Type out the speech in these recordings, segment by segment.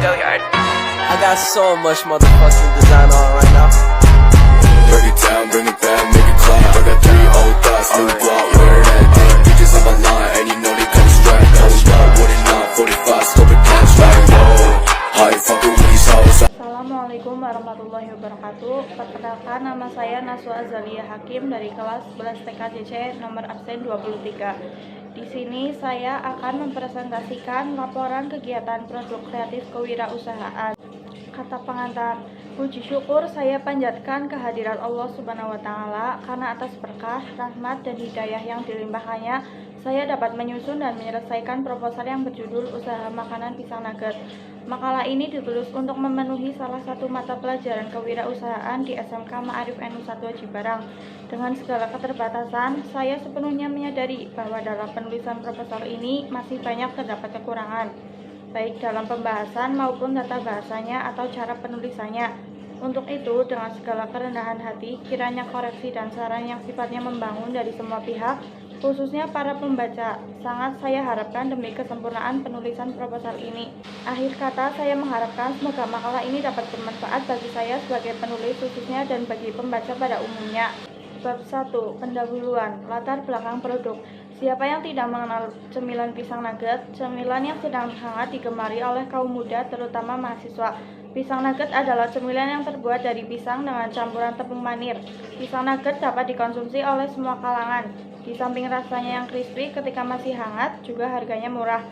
Billiard. I got so much motherfucking design on right now. Break it down, bring it back, make it clap. I got 3 old thoughts, new block, where that thing. Bitches on my line, and you know they come straight. Hold up, what it not, 45, scope it cash like whoa. High fucking with these hoes. Assalamualaikum warahmatullahi wabarakatuh. Perkenalkan, nama saya Naswa Azalia Hakim dari kelas 11 TKJC nomor absen 23. Di sini saya akan mempresentasikan laporan kegiatan produk kreatif kewirausahaan. Kata pengantar, puji syukur saya panjatkan kehadiran Allah Subhanahu wa Ta'ala karena atas berkah, rahmat, dan hidayah yang dilimpahkannya, saya dapat menyusun dan menyelesaikan proposal yang berjudul Usaha Makanan Pisang Nugget. Makalah ini ditulis untuk memenuhi salah satu mata pelajaran kewirausahaan di SMK Ma'arif NU 1 Cibarang. Dengan segala keterbatasan, saya sepenuhnya menyadari bahwa dalam penulisan proposal ini masih banyak terdapat kekurangan, baik dalam pembahasan maupun tata bahasanya atau cara penulisannya. Untuk itu, dengan segala kerendahan hati, kiranya koreksi dan saran yang sifatnya membangun dari semua pihak, khususnya para pembaca, sangat saya harapkan demi kesempurnaan penulisan proposal ini. Akhir kata, saya mengharapkan semoga makalah ini dapat bermanfaat bagi saya sebagai penulis khususnya dan bagi pembaca pada umumnya. Bab 1. Pendahuluan. Latar belakang produk. Siapa yang tidak mengenal cemilan pisang nugget? Cemilan yang sedang hangat digemari oleh kaum muda, terutama mahasiswa. Pisang nugget adalah cemilan yang terbuat dari pisang dengan campuran tepung manir. Pisang nugget dapat dikonsumsi oleh semua kalangan. Di samping rasanya yang crispy ketika masih hangat, juga harganya murah.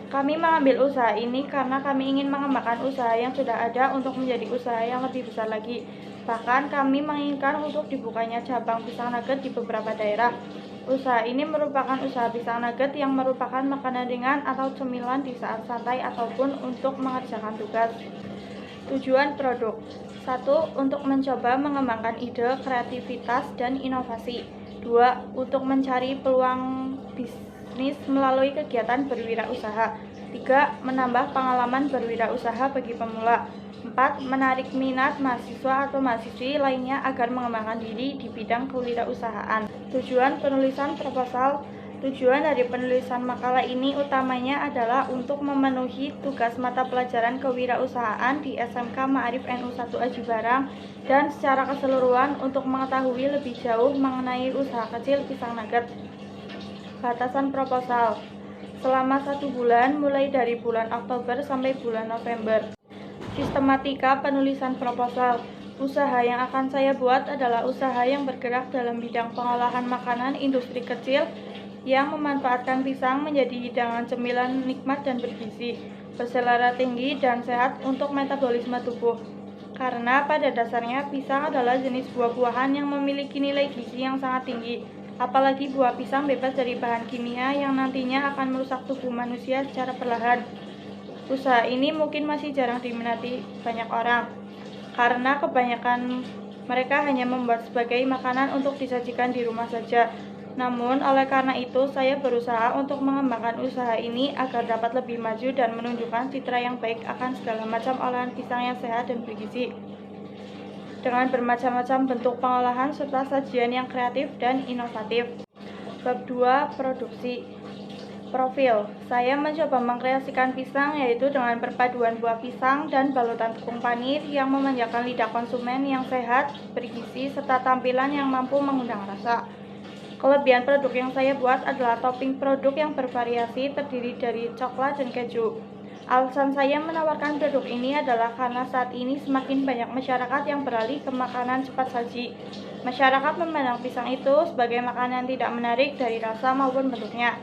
Kami mengambil usaha ini karena kami ingin mengembangkan usaha yang sudah ada untuk menjadi usaha yang lebih besar lagi. Bahkan kami menginginkan untuk dibukanya cabang pisang nugget di beberapa daerah. Usaha ini merupakan usaha pisang nugget yang merupakan makanan ringan atau cemilan di saat santai ataupun untuk mengerjakan tugas. Tujuan produk. 1. Untuk mencoba mengembangkan ide, kreativitas, dan inovasi. 2. Untuk mencari peluang bisnis melalui kegiatan berwirausaha. 3. Menambah pengalaman berwirausaha bagi pemula. 4. Menarik minat mahasiswa atau mahasiswi lainnya agar mengembangkan diri di bidang kewirausahaan. Tujuan penulisan proposal. Tujuan dari penulisan makalah ini utamanya adalah untuk memenuhi tugas mata pelajaran kewirausahaan di SMK Ma'arif NU 1 Cibarang dan secara keseluruhan untuk mengetahui lebih jauh mengenai usaha kecil pisang nugget. Batasan proposal selama 1 bulan mulai dari bulan Oktober sampai bulan November. Sistematika penulisan proposal. Usaha yang akan saya buat adalah usaha yang bergerak dalam bidang pengolahan makanan industri kecil yang memanfaatkan pisang menjadi hidangan cemilan nikmat dan bergizi, berselera tinggi dan sehat untuk metabolisme tubuh. Karena pada dasarnya pisang adalah jenis buah-buahan yang memiliki nilai gizi yang sangat tinggi, apalagi buah pisang bebas dari bahan kimia yang nantinya akan merusak tubuh manusia secara perlahan. Usaha ini mungkin masih jarang diminati banyak orang, karena kebanyakan mereka hanya membuat sebagai makanan untuk disajikan di rumah saja. Namun, oleh karena itu, saya berusaha untuk mengembangkan usaha ini agar dapat lebih maju dan menunjukkan citra yang baik akan segala macam olahan pisang yang sehat dan bergizi, dengan bermacam-macam bentuk pengolahan serta sajian yang kreatif dan inovatif. Bab 2. Produksi. Profil. Saya mencoba mengkreasikan pisang yaitu dengan perpaduan buah pisang dan balutan tepung panir yang memanjakan lidah konsumen yang sehat, bergizi, serta tampilan yang mampu mengundang rasa. Kelebihan produk yang saya buat adalah topping produk yang bervariasi terdiri dari coklat dan keju. Alasan saya menawarkan produk ini adalah karena saat ini semakin banyak masyarakat yang beralih ke makanan cepat saji. Masyarakat memandang pisang itu sebagai makanan tidak menarik dari rasa maupun bentuknya.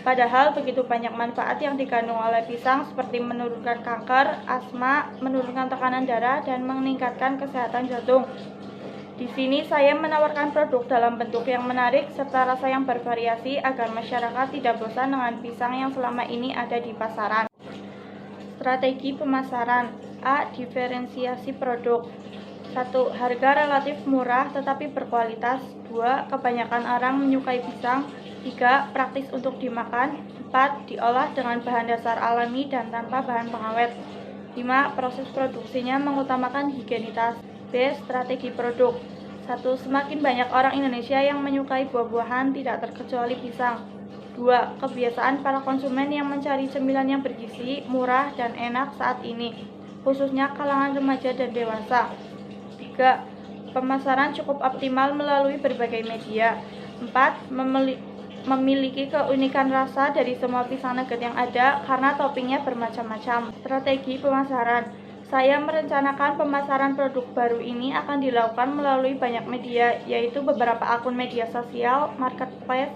Padahal begitu banyak manfaat yang dikandung oleh pisang seperti menurunkan kanker, asma, menurunkan tekanan darah, dan meningkatkan kesehatan jantung. Di sini saya menawarkan produk dalam bentuk yang menarik serta rasa yang bervariasi agar masyarakat tidak bosan dengan pisang yang selama ini ada di pasaran. Strategi pemasaran. A. Diferensiasi produk. 1. Harga relatif murah tetapi berkualitas. 2. Kebanyakan orang menyukai pisang. 3. Praktis untuk dimakan. 4. Diolah dengan bahan dasar alami dan tanpa bahan pengawet. 5. Proses produksinya mengutamakan higienitas. B. Strategi produk. 1. Semakin banyak orang Indonesia yang menyukai buah-buahan, tidak terkecuali pisang. 2. Kebiasaan para konsumen yang mencari cemilan yang bergizi, murah, dan enak saat ini, khususnya kalangan remaja dan dewasa. 3. Pemasaran cukup optimal melalui berbagai media. 4. Memiliki keunikan rasa dari semua pisang nugget yang ada karena toppingnya bermacam-macam. Strategi pemasaran. Saya merencanakan pemasaran produk baru ini akan dilakukan melalui banyak media, yaitu beberapa akun media sosial, marketplace,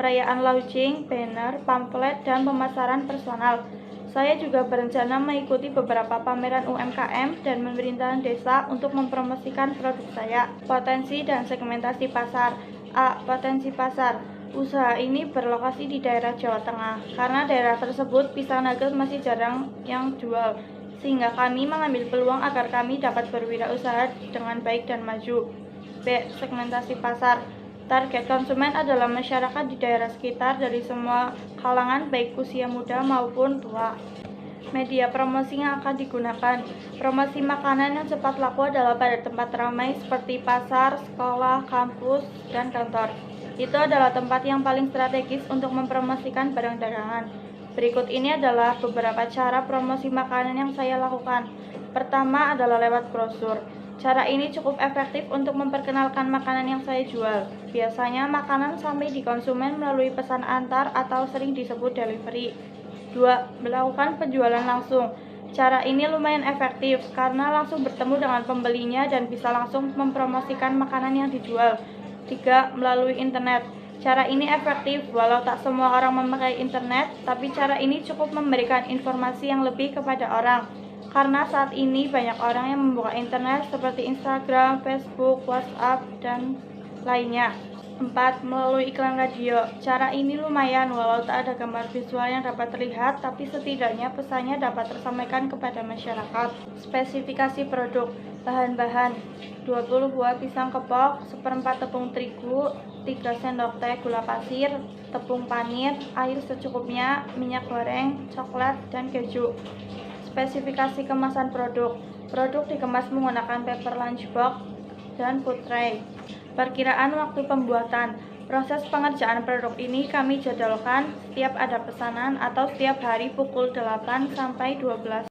perayaan launching, banner, pamflet, dan pemasaran personal. Saya juga berencana mengikuti beberapa pameran UMKM dan pemerintahan desa untuk mempromosikan produk saya. Potensi dan segmentasi pasar. A. Potensi pasar. Usaha ini berlokasi di daerah Jawa Tengah, karena daerah tersebut pisang nugget masih jarang yang jual, sehingga kami mengambil peluang agar kami dapat berwirausaha dengan baik dan maju. B. Segmentasi pasar. Target konsumen adalah masyarakat di daerah sekitar dari semua kalangan, baik usia muda maupun tua. Media promosi yang akan digunakan. Promosi makanan yang cepat laku adalah pada tempat ramai seperti pasar, sekolah, kampus, dan kantor. Itu adalah tempat yang paling strategis untuk mempromosikan barang dagangan. Berikut ini adalah beberapa cara promosi makanan yang saya lakukan. Pertama adalah lewat brosur. Cara ini cukup efektif untuk memperkenalkan makanan yang saya jual. Biasanya makanan sampai di konsumen melalui pesan antar atau sering disebut delivery. 2. Melakukan penjualan langsung. Cara ini lumayan efektif karena langsung bertemu dengan pembelinya dan bisa langsung mempromosikan makanan yang dijual. 3. Melalui internet. Cara ini efektif walau tak semua orang memakai internet, tapi cara ini cukup memberikan informasi yang lebih kepada orang. Karena saat ini banyak orang yang membuka internet seperti Instagram, Facebook, WhatsApp, dan lainnya. 4. Melalui iklan radio. Cara ini lumayan walau tak ada gambar visual yang dapat terlihat, tapi setidaknya pesannya dapat tersampaikan kepada masyarakat. Spesifikasi produk. Bahan-bahan: 20 buah pisang kepok, 1/4 tepung terigu, 3 sendok teh gula pasir, tepung panir, air secukupnya, minyak goreng, coklat, dan keju. Spesifikasi kemasan produk. Produk dikemas menggunakan paper lunchbox dan food tray. Perkiraan waktu pembuatan. Proses pengerjaan produk ini kami jadwalkan setiap ada pesanan atau setiap hari pukul 8 sampai 12.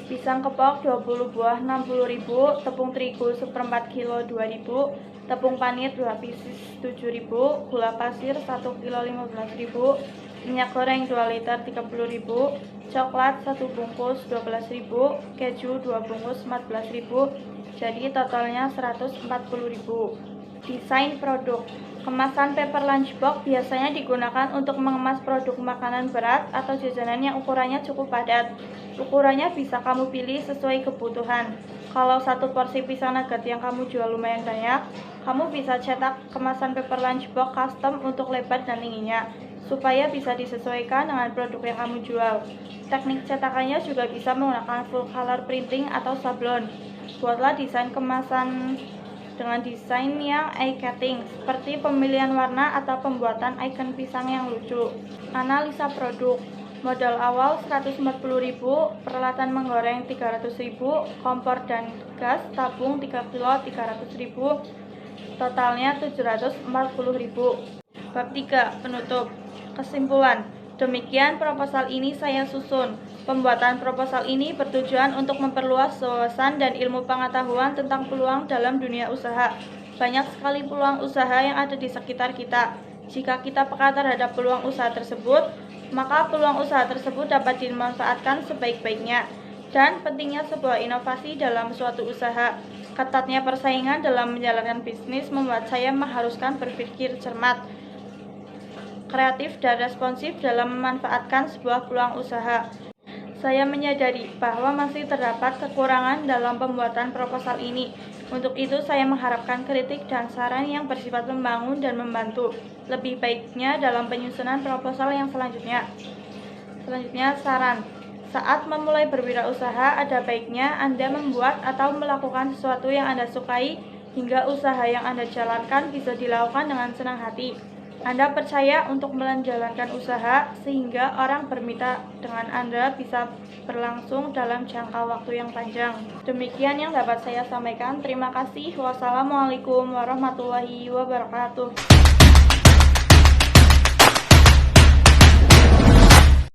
Pisang kepok 20 buah 60.000, tepung terigu 1/4 kilo 2.000, tepung panir 2 pieces 7.000, gula pasir 1 kilo 15.000, minyak goreng 2 liter 30.000, coklat 1 bungkus 12.000, keju 2 bungkus 14.000, jadi totalnya 140.000. Desain produk. Kemasan paper lunchbox biasanya digunakan untuk mengemas produk makanan berat atau jajanan yang ukurannya cukup padat. Ukurannya bisa kamu pilih sesuai kebutuhan. Kalau satu porsi pisang nugget yang kamu jual lumayan banyak, kamu bisa cetak kemasan paper lunchbox custom untuk lebar dan tingginya, supaya bisa disesuaikan dengan produk yang kamu jual. Teknik cetakannya juga bisa menggunakan full color printing atau sablon. Buatlah desain kemasan dengan desain yang eye-catching, seperti pemilihan warna atau pembuatan ikon pisang yang lucu. Analisa produk. Modal awal 140.000, peralatan menggoreng 300.000, kompor dan gas tabung 3 kilo 300.000, totalnya 740.000. Bab 3. Penutup. Kesimpulan. Demikian proposal ini saya susun. Pembuatan proposal ini bertujuan untuk memperluas wawasan dan ilmu pengetahuan tentang peluang dalam dunia usaha. Banyak sekali peluang usaha yang ada di sekitar kita. Jika kita peka terhadap peluang usaha tersebut, maka peluang usaha tersebut dapat dimanfaatkan sebaik-baiknya. Dan pentingnya sebuah inovasi dalam suatu usaha. Ketatnya persaingan dalam menjalankan bisnis membuat saya mengharuskan berpikir cermat, kreatif, dan responsif dalam memanfaatkan sebuah peluang usaha. Saya menyadari bahwa masih terdapat kekurangan dalam pembuatan proposal ini. Untuk itu, saya mengharapkan kritik dan saran yang bersifat membangun dan membantu. Lebih baiknya dalam penyusunan proposal yang selanjutnya. Saran. Saat memulai berwirausaha, ada baiknya Anda membuat atau melakukan sesuatu yang Anda sukai, hingga usaha yang Anda jalankan bisa dilakukan dengan senang hati. Anda percaya untuk menjalankan usaha sehingga orang bermitra dengan Anda bisa berlangsung dalam jangka waktu yang panjang. Demikian yang dapat saya sampaikan. Terima kasih. Wassalamualaikum warahmatullahi wabarakatuh.